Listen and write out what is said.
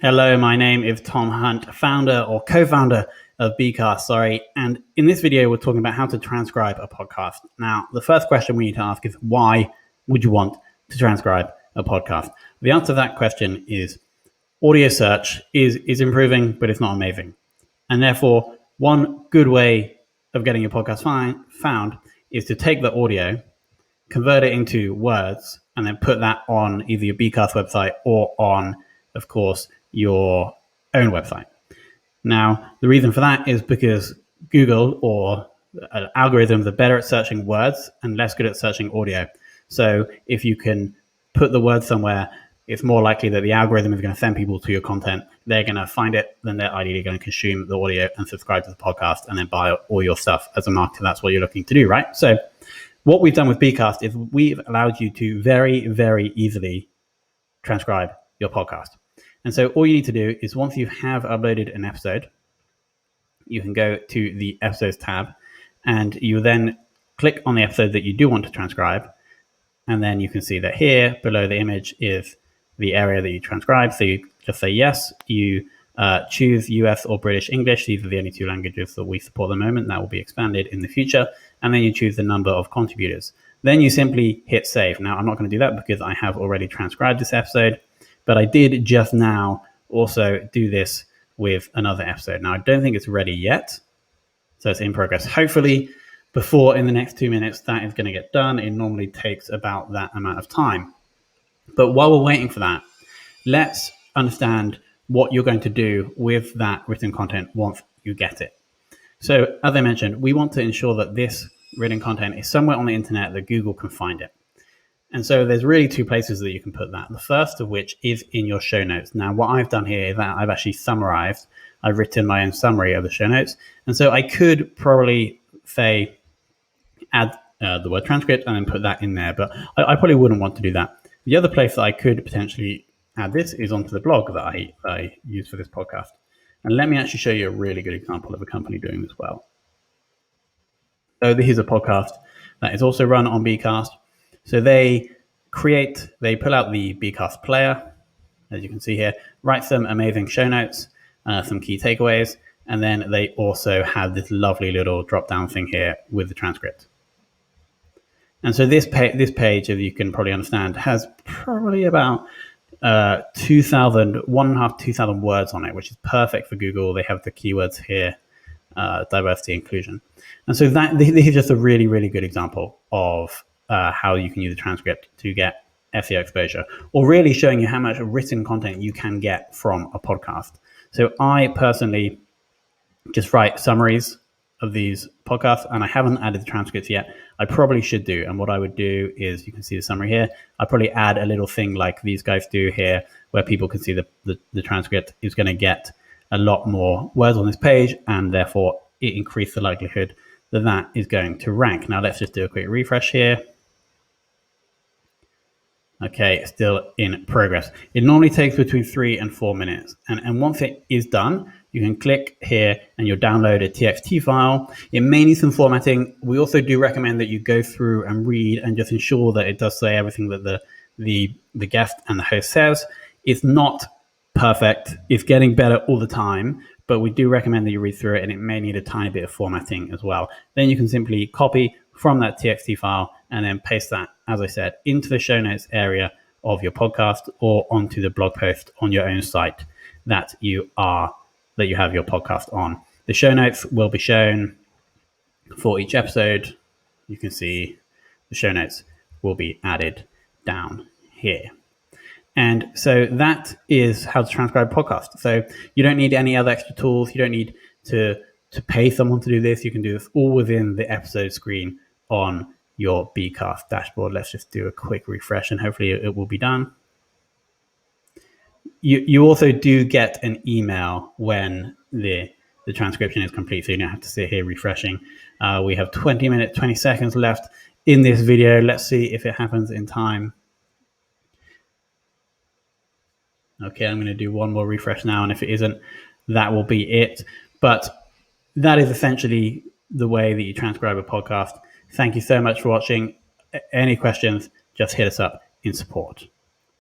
Hello, my name is Tom Hunt, founder or co-founder of bCast, and in this video we're talking about how to transcribe a podcast. Now, the first question we need to ask is, why would you want to transcribe a podcast? The answer to that question is audio search is improving, but it's not amazing. And therefore, one good way of getting your podcast found is to take the audio, convert it into words, and then put that on either your bCast website or on, of course, your own website. Now, the reason for that is because Google or algorithms are better at searching words and less good at searching audio. So if you can put the word somewhere, it's more likely that the algorithm is going to send people to your content. They're going to find it, then they're ideally going to consume the audio and subscribe to the podcast and then buy all your stuff. As a marketer, that's what you're looking to do, right? So what we've done with bCast is we've allowed you to very, very easily transcribe your podcast. And so all you need to do is, once you have uploaded an episode, you can go to the episodes tab and you then click on the episode that you do want to transcribe. And then you can see that here below the image is the area that you transcribe. So you just say yes, you choose US or British English. These are the only two languages that we support at the moment. That will be expanded in the future. And then you choose the number of contributors. Then you simply hit save. Now, I'm not going to do that because I have already transcribed this episode, but I did just now also do this with another episode. Now, I don't think it's ready yet, so it's in progress. Hopefully, before in the next 2 minutes, that is going to get done. It normally takes about that amount of time. But while we're waiting for that, let's understand what you're going to do with that written content once you get it. So, as I mentioned, we want to ensure that this written content is somewhere on the internet that Google can find it. And so there's really two places that you can put that. The first of which is in your show notes. Now, what I've done here is that I've actually summarized. I've written my own summary of the show notes. And so I could probably say, add the word transcript and then put that in there. But I probably wouldn't want to do that. The other place that I could potentially add this is onto the blog that I use for this podcast. And let me actually show you a really good example of a company doing this well. So this is a podcast that is also run on bCast. So they pull out the bCast player, as you can see here, write some amazing show notes, some key takeaways, and then they also have this lovely little drop-down thing here with the transcript. And so this page, as you can probably understand, has probably about 2,000 words on it, which is perfect for Google. They have the keywords here, diversity, inclusion. And so this is just a really, really good example of how you can use a transcript to get SEO exposure, or really showing you how much written content you can get from a podcast. So I personally just write summaries of these podcasts, and I haven't added the transcripts yet. I probably should do. And what I would do is, you can see the summary here. I probably add a little thing like these guys do here, where people can see the transcript is going to get a lot more words on this page, and therefore it increases the likelihood that that is going to rank. Now let's just do a quick refresh here. Okay, still in progress. It normally takes between 3 and 4 minutes. And once it is done, you can click here and you'll download a TXT file. It may need some formatting. We also do recommend that you go through and read and just ensure that it does say everything that the guest and the host says. It's not perfect. It's getting better all the time, but we do recommend that you read through it, and it may need a tiny bit of formatting as well. Then you can simply copy from that TXT file and then paste that, as I said, into the show notes area of your podcast or onto the blog post on your own site that you have your podcast on. The show notes will be shown for each episode. You can see the show notes will be added down here. And so that is how to transcribe a podcast. So you don't need any other extra tools. You don't need to pay someone to do this. You can do this all within the episode screen on your bCast dashboard. Let's just do a quick refresh and hopefully it will be done. You also do get an email when the transcription is complete, so you don't have to sit here refreshing. We have 20 seconds left in this video. Let's see if it happens in time. Okay, I'm going to do one more refresh now, and if it isn't, that will be it. But that is essentially the way that you transcribe a podcast. Thank you so much for watching. Any questions, just hit us up in support.